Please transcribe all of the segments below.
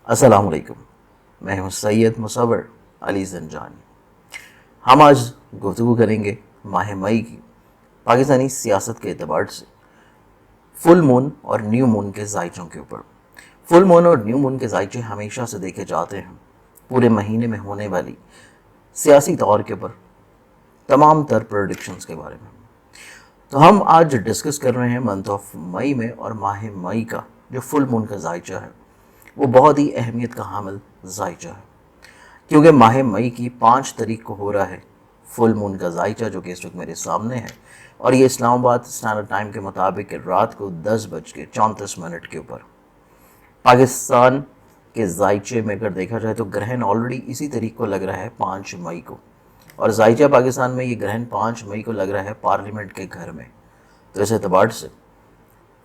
السلام علیکم، میں ہوں سید مصور علی زنجانی۔ ہم آج گفتگو کریں گے ماہ مئی کی پاکستانی سیاست کے اعتبار سے فل مون اور نیو مون کے ذائچوں کے اوپر۔ فل مون اور نیو مون کے ذائچے ہمیشہ سے دیکھے جاتے ہیں پورے مہینے میں ہونے والی سیاسی طور کے اوپر تمام تر پریڈکشنز کے بارے میں۔ تو ہم آج ڈسکس کر رہے ہیں منتھ آف مئی میں، اور ماہ مئی کا جو فل مون کا ذائچہ ہے وہ بہت ہی اہمیت کا حامل ذائچہ ہے، کیونکہ ماہ مئی کی 5 تاریخ کو ہو رہا ہے فل مون کا ذائچہ، جو کہ اس وقت میرے سامنے ہے، اور یہ اسلام آباد اسٹینڈرڈ ٹائم کے مطابق رات کو 10:34 کے اوپر۔ پاکستان کے ذائچے میں اگر دیکھا جائے تو گرہن آلریڈی اسی تاریخ کو لگ رہا ہے 5 مئی کو، اور ذائچہ پاکستان میں یہ گرہن 5 مئی کو لگ رہا ہے پارلیمنٹ کے گھر میں۔ تو اس اعتبار سے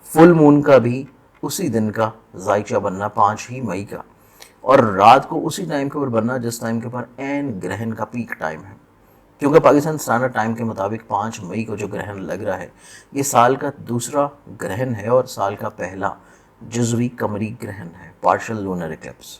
فل مون کا بھی اسی دن کا ذائچہ بننا 5 ہی مئی کا، اور رات کو اسی ٹائم کے اوپر بننا جس ٹائم کے اوپر عین گرہن کا پیک ٹائم ہے، کیونکہ پاکستان اسٹینڈرڈ ٹائم کے مطابق 5 مئی کو جو گرہن لگ رہا ہے یہ سال کا دوسرا گرہن ہے، اور سال کا پہلا جزوی قمری گرہن ہے، پارشل لونر ایکلپس،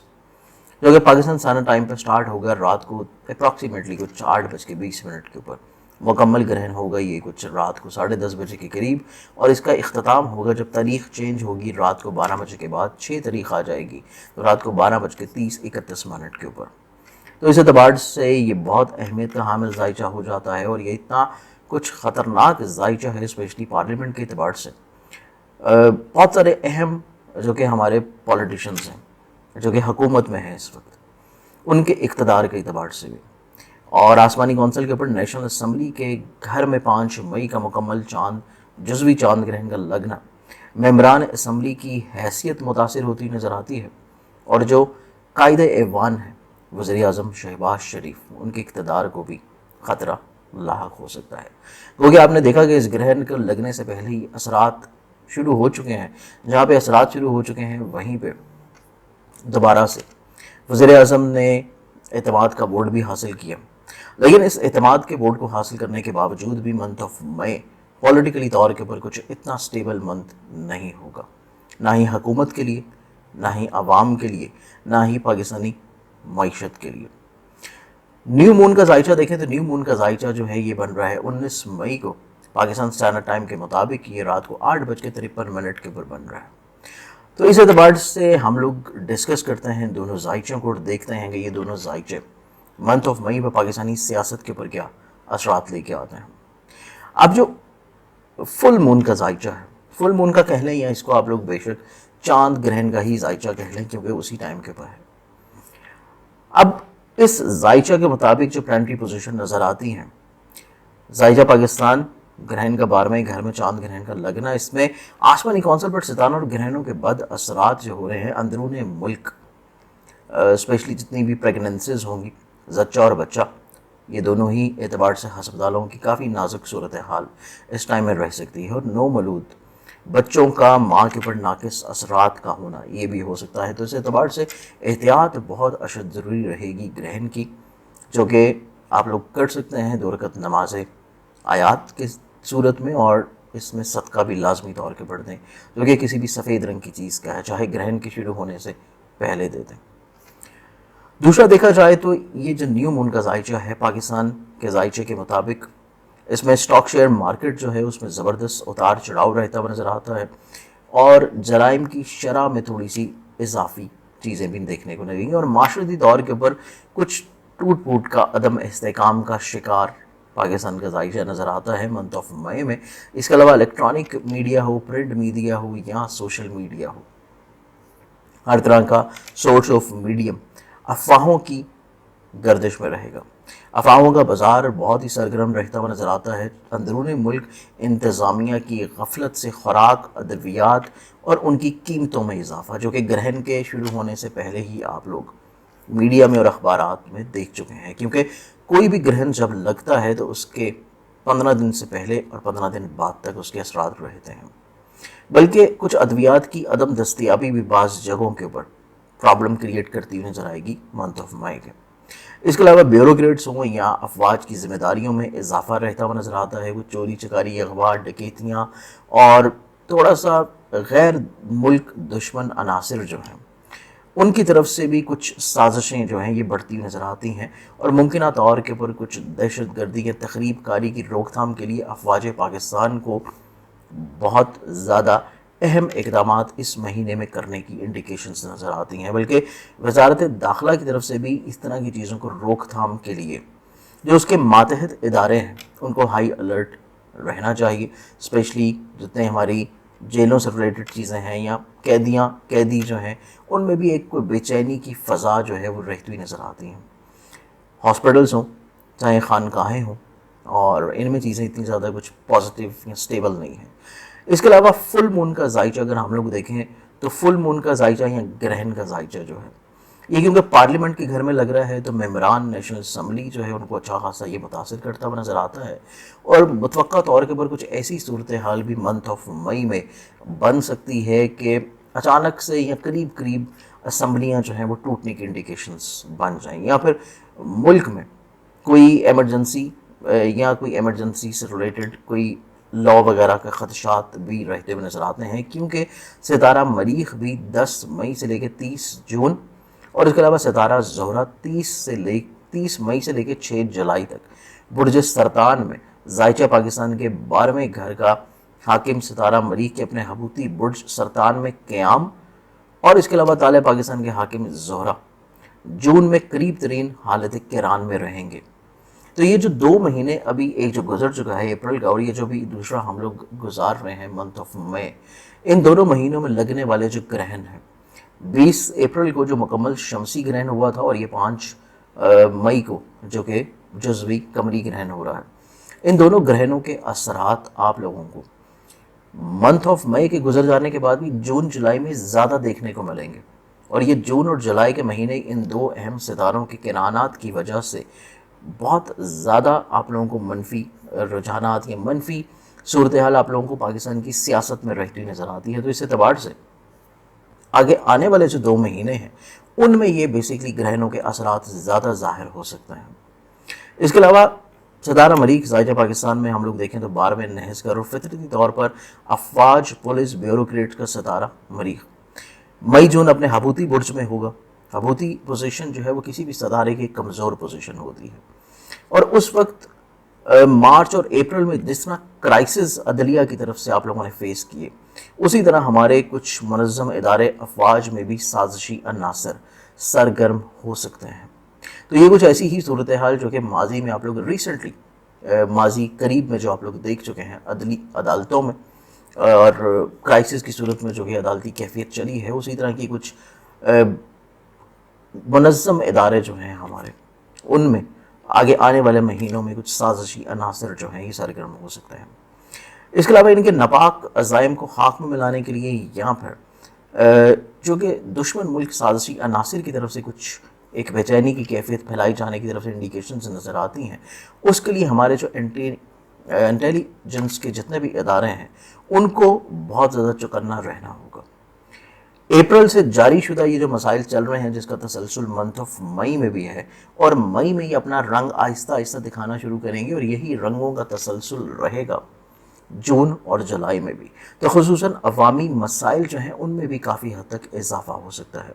جو کہ پاکستان اسٹینڈرڈ ٹائم پہ سٹارٹ ہوگا رات کو اپروکسیمیٹلی کچھ 8:20 کے اوپر۔ مکمل گرہن ہوگا یہ کچھ رات کو 10:30 بجے کے قریب، اور اس کا اختتام ہوگا جب تاریخ چینج ہوگی رات کو 12 بجے کے بعد 6 تاریخ آ جائے گی تو رات کو 12:30-31 کے اوپر۔ تو اس اعتبار سے یہ بہت اہمیت کا حامل ذائچہ ہو جاتا ہے، اور یہ اتنا کچھ خطرناک ذائچہ ہے اسپیشلی پارلیمنٹ کے اعتبار سے۔ بہت سارے اہم جو کہ ہمارے پولیٹیشنز ہیں جو کہ حکومت میں ہیں اس وقت، ان کے اقتدار کے اعتبار سے بھی، اور آسمانی کونسل کے اوپر نیشنل اسمبلی کے گھر میں 5 مئی کا مکمل جزوی چاند گرہن کا لگنا ممبران اسمبلی کی حیثیت متاثر ہوتی نظر آتی ہے، اور جو قائد ایوان ہے وزیر اعظم شہباز شریف، ان کے اقتدار کو بھی خطرہ لاحق ہو سکتا ہے، کیونکہ آپ نے دیکھا کہ اس گرہن کو لگنے سے پہلے ہی اثرات شروع ہو چکے ہیں۔ جہاں پہ اثرات شروع ہو چکے ہیں وہیں پہ دوبارہ سے وزیر اعظم نے اعتماد کا ووٹ بھی حاصل کیا، لیکن اس اعتماد کے ووٹ کو حاصل کرنے کے باوجود بھی منتھ آف مئی پولیٹیکلی طور کے اوپر کچھ اتنا سٹیبل منتھ نہیں ہوگا، نہ ہی حکومت کے لیے، نہ ہی عوام کے لیے، نہ ہی پاکستانی معیشت کے لیے۔ نیو مون کا ذائچہ دیکھیں تو نیو مون کا ذائچہ جو ہے یہ بن رہا ہے 19 مئی کو پاکستان اسٹینڈرڈ ٹائم کے مطابق، یہ رات کو 8:53 کے اوپر بن رہا ہے۔ تو اس اعتبار سے ہم لوگ ڈسکس کرتے ہیں دونوں ذائچوں کو، اور دیکھتے ہیں کہ یہ دونوں ذائچے منتھ آف مئی پہ پاکستانی سیاست کے اوپر کیا اثرات لے کے آتے ہیں۔ اب جو فل مون کا ذائچہ ہے، فل مون کا کہہ لیں یا اس کو آپ لوگ بے شک چاند گرہن کا ہی ذائچہ کہہ لیں، کیونکہ اسی ٹائم کے اوپر ہے۔ اب اس ذائچہ کے مطابق جو پلانٹری پوزیشن نظر آتی ہیں، ذائچہ پاکستان گرہن کا 12ویں گھر میں چاند گرہن کا لگنا، اس میں آسمانی کونسل پر ستاروں اور گرہنوں کے بد اثرات جو ہو رہے ہیں اندرون ملک، اسپیشلی جتنی بھی پریگننسیز ہوں گی، زچہ اور بچہ، یہ دونوں ہی اعتبار سے ہسپتالوں کی کافی نازک صورتحال اس ٹائم میں رہ سکتی ہے، اور نو مولود بچوں کا ماں کے اوپر ناقص اثرات کا ہونا یہ بھی ہو سکتا ہے۔ تو اس اعتبار سے احتیاط بہت اشد ضروری رہے گی گرہن کی، جو کہ آپ لوگ کر سکتے ہیں 2 رکعت نماز آیات کی صورت میں، اور اس میں صدقہ بھی لازمی طور کے پڑھ دیں، جو کہ کسی بھی سفید رنگ کی چیز کا ہے، چاہے گرہن کے شروع ہونے سے پہلے دے دیں۔ دوسرا دیکھا جائے تو یہ جو نیو مون کا ذائچہ ہے پاکستان کے ذائچے کے مطابق، اس میں اسٹاک شیئر مارکیٹ جو ہے اس میں زبردست اتار چڑھاؤ رہتا ہوا نظر آتا ہے، اور جرائم کی شرح میں تھوڑی سی اضافی چیزیں بھی دیکھنے کو ملیں گی، اور معاشرتی طور کے اوپر کچھ ٹوٹ پھوٹ کا، عدم استحکام کا شکار پاکستان کا ذائچہ نظر آتا ہے منتھ آف مئی میں۔ اس کے علاوہ الیکٹرانک میڈیا ہو، پرنٹ میڈیا ہو یا سوشل میڈیا ہو، ہر طرح کا سورس آف میڈیم افواہوں کی گردش میں رہے گا۔ افواہوں کا بازار بہت ہی سرگرم رہتا ہوا نظر آتا ہے۔ اندرون ملک انتظامیہ کی غفلت سے خوراک، ادویات اور ان کی قیمتوں میں اضافہ، جو کہ گرہن کے شروع ہونے سے پہلے ہی آپ لوگ میڈیا میں اور اخبارات میں دیکھ چکے ہیں، کیونکہ کوئی بھی گرہن جب لگتا ہے تو اس کے 15 دن سے پہلے اور 15 دن بعد تک اس کے اثرات رہتے ہیں، بلکہ کچھ ادویات کی عدم دستیابی بھی بعض جگہوں کے اوپر پرابلم کریٹ کرتی ہوئی نظر آئے گی منتھ آف مئی کے۔ اس کے علاوہ بیوروکریٹس ہوں یا افواج کی ذمہ داریوں میں اضافہ رہتا ہوا نظر آتا ہے، وہ چوری چکاری، اغوا، ڈکیتیاں اور تھوڑا سا غیر ملک دشمن عناصر جو ہیں ان کی طرف سے بھی کچھ سازشیں جو ہیں یہ بڑھتی ہوئی نظر آتی ہیں، اور ممکنہ طور کے پر کچھ دہشت گردی یا تخریب کاری کی روک تھام کے لیے افواج پاکستان کو بہت زیادہ اہم اقدامات اس مہینے میں کرنے کی انڈیکیشنز نظر آتی ہیں، بلکہ وزارت داخلہ کی طرف سے بھی اس طرح کی چیزوں کو روک تھام کے لیے جو اس کے ماتحت ادارے ہیں ان کو ہائی الرٹ رہنا چاہیے، اسپیشلی جتنے ہماری جیلوں سے ریلیٹڈ چیزیں ہیں یا قیدی جو ہیں ان میں بھی ایک کوئی بے چینی کی فضا جو ہے وہ رہتی ہوئی نظر آتی ہیں۔ ہاسپٹلس ہوں چاہے خانقاہیں ہوں، اور ان میں چیزیں اتنی زیادہ کچھ پازیٹیو یا اسٹیبل نہیں ہیں۔ اس کے علاوہ فل مون کا ذائچہ اگر ہم لوگ دیکھیں تو فل مون کا ذائچہ یا گرہن کا ذائچہ جو ہے یہ کیونکہ پارلیمنٹ کے گھر میں لگ رہا ہے تو ممبران نیشنل اسمبلی جو ہے ان کو اچھا خاصا یہ متاثر کرتا ہوا نظر آتا ہے، اور متوقع طور کے پر کچھ ایسی صورتحال بھی منتھ آف مئی میں بن سکتی ہے کہ اچانک سے یا قریب اسمبلیاں جو ہیں وہ ٹوٹنے کی انڈیکیشنز بن جائیں، یا پھر ملک میں کوئی ایمرجنسی یا کوئی ایمرجنسی سے ریلیٹڈ کوئی لا وغیرہ کے خدشات بھی رہتے ہوئے نظر آتے ہیں، کیونکہ ستارہ مریخ بھی 10 مئی سے لے کے 30 جون، اور اس کے علاوہ ستارہ زہرہ 30 مئی سے لے کے 6 جولائی تک برج سرطان میں ذائچہ پاکستان کے 12ویں گھر کا حاکم ستارہ مریخ کے اپنے حبوتی برج سرطان میں قیام، اور اس کے علاوہ طالع پاکستان کے حاکم زہرہ جون میں قریب ترین حالت کران میں رہیں گے۔ تو یہ جو 2 مہینے ابھی ایک جو گزر چکا ہے اپریل کا، اور یہ جو بھی دوسرا ہم لوگ گزار رہے ہیں منتھ آف مئی، ان دونوں مہینوں میں لگنے والے جو گرہن ہیں، 20 اپریل کو جو مکمل شمسی گرہن ہوا تھا، اور یہ 5 مئی کو جو کہ جزوی قمری گرہن ہو رہا ہے، ان دونوں گرہنوں کے اثرات آپ لوگوں کو منتھ آف مئی کے گزر جانے کے بعد بھی جون جولائی میں زیادہ دیکھنے کو ملیں گے، اور یہ جون اور جولائی کے مہینے ان 2 اہم ستاروں کے کینانات کی وجہ سے بہت زیادہ آپ لوگوں کو منفی رجحانات یا منفی صورتحال آپ لوگوں کو پاکستان کی سیاست میں رہتی نظر آتی ہے۔ تو اس اعتبار سے آگے آنے والے جو 2 مہینے ہیں ان میں یہ بیسکلی گرہنوں کے اثرات زیادہ ظاہر ہو سکتے ہیں۔ اس کے علاوہ ستارہ مریخ ذائچہ پاکستان میں ہم لوگ دیکھیں تو 12ویں نحس کا، اور فطرتی طور پر افواج پولیس بیوروکریٹ کا ستارہ مریخ مئی جون اپنے حبوتی برج میں ہوگا۔ حبوتی پوزیشن جو ہے وہ کسی بھی ستارے کی کمزور پوزیشن ہوتی ہے، اور اس وقت مارچ اور اپریل میں جس طرح کرائسس عدلیہ کی طرف سے آپ لوگوں نے فیس کیے، اسی طرح ہمارے کچھ منظم ادارے افواج میں بھی سازشی عناصر سرگرم ہو سکتے ہیں۔ تو یہ کچھ ایسی ہی صورتحال جو کہ ماضی میں آپ لوگ ریسنٹلی ماضی قریب میں جو آپ لوگ دیکھ چکے ہیں عدالتوں میں، اور کرائسس کی صورت میں جو کہ عدالتی کیفیت چلی ہے، اسی طرح کی کچھ منظم ادارے جو ہیں ہمارے، ان میں آگے آنے والے مہینوں میں کچھ سازشی عناصر جو ہیں یہ سرگرم ہو سکتے ہیں۔ اس کے علاوہ ان کے ناپاک عزائم کو خاک میں ملانے کے لیے یہاں پر جو کہ دشمن ملک سازشی عناصر کی طرف سے کچھ ایک بے چینی کی کیفیت پھیلائی جانے کی طرف سے انڈیکیشنز نظر آتی ہیں، اس کے لیے ہمارے جو انٹیلیجنس کے جتنے بھی ادارے ہیں ان کو بہت زیادہ چوکنا رہنا ہوگا۔ اپریل سے جاری شدہ یہ جو مسائل چل رہے ہیں جس کا تسلسل منتھ آف مئی میں بھی ہے، اور مئی میں یہ اپنا رنگ آہستہ آہستہ دکھانا شروع کریں گے، اور یہی رنگوں کا تسلسل رہے گا جون اور جولائی میں بھی۔ تو خصوصاً عوامی مسائل جو ہیں ان میں بھی کافی حد تک اضافہ ہو سکتا ہے۔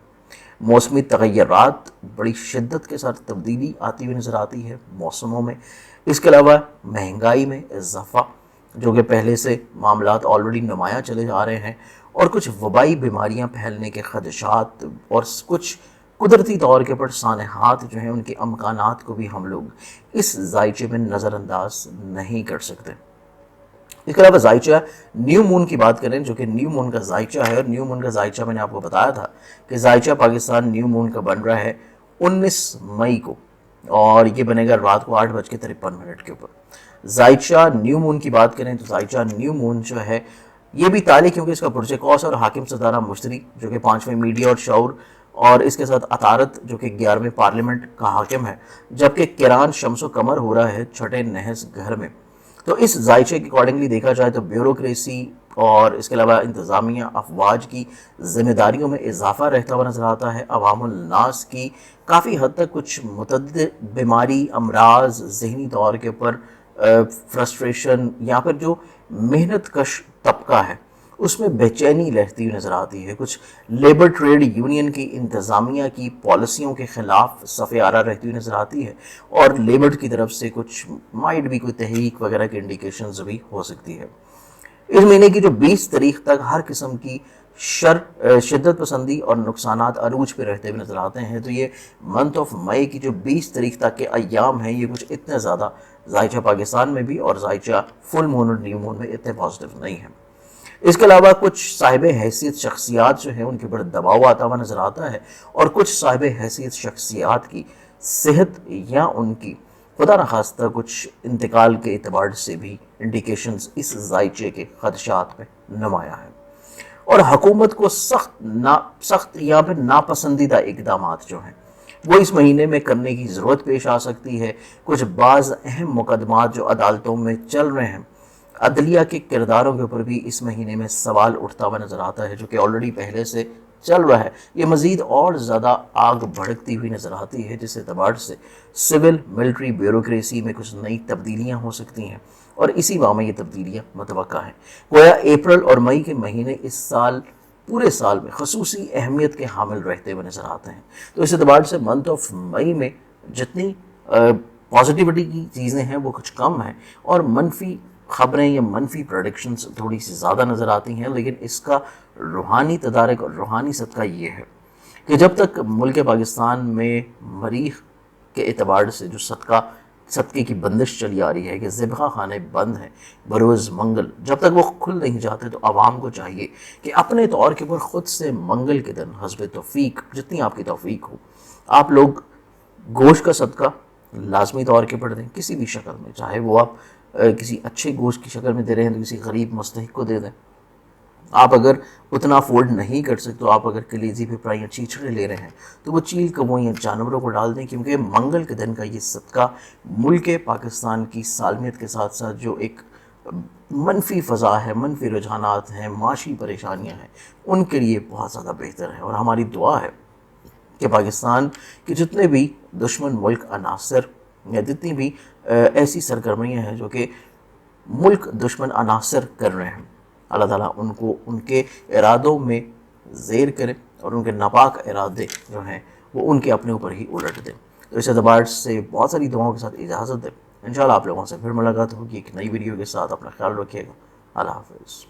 موسمی تغیرات بڑی شدت کے ساتھ تبدیلی آتی ہوئی نظر آتی ہے موسموں میں۔ اس کے علاوہ مہنگائی میں اضافہ جو کہ پہلے سے معاملات آلریڈی نمایاں چلے جا رہے ہیں، اور کچھ وبائی بیماریاں پھیلنے کے خدشات، اور کچھ قدرتی طور کے پر سانحات جو ہیں ان کے امکانات کو بھی ہم لوگ اس ذائچے میں نظر انداز نہیں کر سکتے۔ اس کے علاوہ ذائچہ نیو مون کی بات کریں جو کہ نیو مون کا ذائچہ ہے، اور نیو مون کا ذائچہ میں نے آپ کو بتایا تھا کہ ذائچہ پاکستان نیو مون کا بن رہا ہے 19 مئی کو، اور یہ بنے گا رات کو 8:53 کے اوپر۔ ذائچہ نیو مون کی بات کریں تو ذائچہ نیو مون جو ہے یہ بھی تالی کیونکہ اس کا برج قوس اور حاکم ستارہ مشتری جو کہ 5ویں میڈیا اور شعور، اور اس کے ساتھ عطارد جو کہ 11ویں پارلیمنٹ کا حاکم ہے، جبکہ کران شمس و قمر ہو رہا ہے 6 نحس گھر میں۔ تو اس ذائچے کے اکارڈنگلی دیکھا جائے تو بیوروکریسی اور اس کے علاوہ انتظامیہ افواج کی ذمہ داریوں میں اضافہ رہتا ہوا نظر آتا ہے۔ عوام الناس کی کافی حد تک کچھ متعدد بیماری، امراض، ذہنی طور کے اوپر فرسٹریشن، یا پھر جو محنت کش طبقہ ہے اس میں بے چینی لہرتی ہوئی نظر آتی ہے. کچھ لیبر ٹریڈ یونین کی انتظامیہ کی پالیسیوں کے خلاف صف آرا رہتی ہوئی نظر آتی ہے, اور لیبر کی طرف سے کچھ مائٹ بھی کوئی تحریک وغیرہ کی انڈیکیشنز بھی ہو سکتی ہے. اس مہینے کی جو 20 تاریخ تک ہر قسم کی شدت پسندی اور نقصانات عروج پہ رہتے ہوئے نظر آتے ہیں. تو یہ منتھ آف مئی کی جو 20 تاریخ تک کے ایام ہیں یہ کچھ اتنے زیادہ ذائچہ پاکستان میں بھی اور ذائچہ فل مون اور نیو مون میں اتنے پازیٹیو نہیں ہیں. اس کے علاوہ کچھ صاحب حیثیت شخصیات جو ہیں ان کے اوپر دباؤ آتا ہوا نظر آتا ہے, اور کچھ صاحب حیثیت شخصیات کی صحت یا ان کی خدا نخواستہ کچھ انتقال کے اعتبار سے بھی انڈیکیشنز اس ذائچے کے خدشات میں نمایاں ہیں. اور حکومت کو سخت یا پھر ناپسندیدہ اقدامات جو ہیں وہ اس مہینے میں کرنے کی ضرورت پیش آ سکتی ہے. کچھ بعض اہم مقدمات جو عدالتوں میں چل رہے ہیں, عدلیہ کے کرداروں کے اوپر بھی اس مہینے میں سوال اٹھتا ہوا نظر آتا ہے, جو کہ آلریڈی پہلے سے چل رہا ہے. یہ مزید اور زیادہ آگ بھڑکتی ہوئی نظر آتی ہے, جس اعتبار سے سول ملٹری بیوروکریسی میں کچھ نئی تبدیلیاں ہو سکتی ہیں, اور اسی ماہ میں یہ تبدیلیاں متوقع ہیں. گویا اپریل اور مئی کے مہینے اس سال پورے سال میں خصوصی اہمیت کے حامل رہتے ہوئے نظر آتے ہیں. تو اس اعتبار سے منتھ آف مئی میں جتنی پازیٹیوٹی کی چیزیں ہیں وہ کچھ کم ہیں, اور منفی خبریں یا منفی پریڈکشنز تھوڑی سی زیادہ نظر آتی ہیں. لیکن اس کا روحانی تدارک اور روحانی صدقہ یہ ہے کہ جب تک ملک پاکستان میں مریخ کے اعتبار سے جو صدقے کی بندش چلی آ رہی ہے کہ ذبح خانے بند ہیں بروز منگل, جب تک وہ کھل نہیں جاتے تو عوام کو چاہیے کہ اپنے طور کے اوپر خود سے منگل کے دن حسب توفیق جتنی آپ کی توفیق ہو آپ لوگ گوشت کا صدقہ لازمی طور کے پر دیں, کسی بھی شکل میں, چاہے وہ آپ کسی اچھے گوشت کی شکل میں دے رہے ہیں تو کسی غریب مستحق کو دے دیں. آپ اگر اتنا افورڈ نہیں کر سکتے تو آپ اگر کلیجی پھپھڑا یا چیچڑے لے رہے ہیں تو وہ چیل کبوں یا جانوروں کو ڈال دیں, کیونکہ منگل کے دن کا یہ صدقہ ملک پاکستان کی سالمیت کے ساتھ ساتھ جو ایک منفی فضا ہے, منفی رجحانات ہیں, معاشی پریشانیاں ہیں, ان کے لیے بہت زیادہ بہتر ہے. اور ہماری دعا ہے کہ پاکستان کے جتنے بھی دشمن ملک عناصر یا جتنی بھی ایسی سرگرمیاں ہیں جو کہ ملک دشمن عناصر کر رہے ہیں, اللہ تعالیٰ ان کو ان کے ارادوں میں زیر کرے اور ان کے ناپاک ارادے جو ہیں وہ ان کے اپنے اوپر ہی الٹ دیں. تو اس اعتبار سے بہت ساری دعاؤں کے ساتھ اجازت دیں. انشاءاللہ آپ لوگوں سے پھر ملاقات ہوگی ایک نئی ویڈیو کے ساتھ. اپنا خیال رکھیے گا. اللہ حافظ.